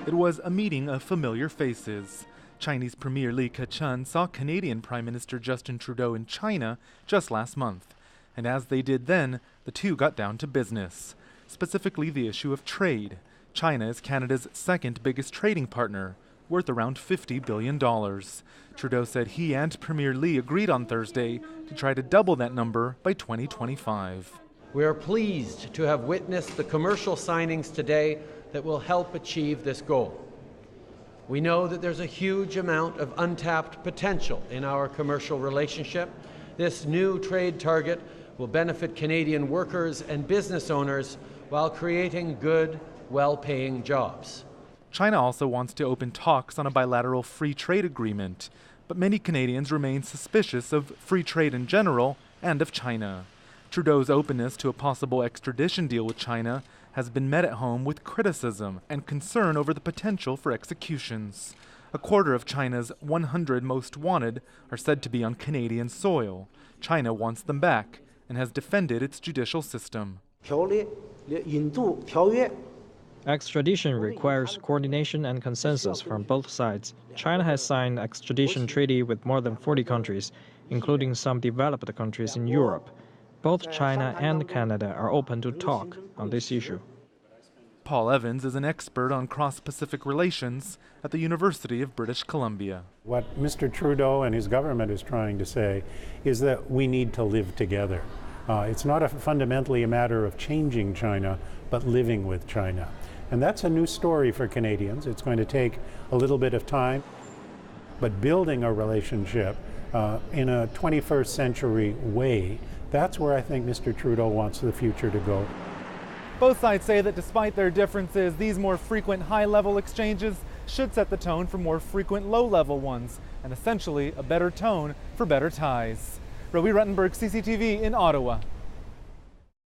It was a meeting of familiar faces. Chinese Premier Li Keqiang saw Canadian Prime Minister Justin Trudeau in China just last month. And as they did then, the two got down to business, specifically the issue of trade. China is Canada's second biggest trading partner, worth around $50 billion. Trudeau said he and Premier Li agreed on Thursday to try to double that number by 2025. We are pleased to have witnessed the commercial signings today that will help achieve this goal. We know that there's a huge amount of untapped potential in our commercial relationship. This new trade target will benefit Canadian workers and business owners while creating good, well-paying jobs. China also wants to open talks on a bilateral free trade agreement, but many Canadians remain suspicious of free trade in general and of China. Trudeau's openness to a possible extradition deal with China has been met at home with criticism and concern over the potential for executions. A quarter of China's 100 most wanted are said to be on Canadian soil. China wants them back and has defended its judicial system. Extradition requires coordination and consensus from both sides. China has signed extradition treaty with more than 40 countries, including some developed countries in Europe. Both China and Canada are open to talk on this issue. Paul Evans is an expert on cross-Pacific relations at the University of British Columbia. What Mr. Trudeau and his government is trying to say is that we need to live together. It's not fundamentally a matter of changing China, but living with China. And that's a new story for Canadians. It's going to take a little bit of time, but building a relationship in a 21st century way, that's where I think Mr. Trudeau wants the future to go. Both sides say that despite their differences, these more frequent high-level exchanges should set the tone for more frequent low-level ones, and essentially a better tone for better ties. Rowie Ruttenberg, CCTV in Ottawa.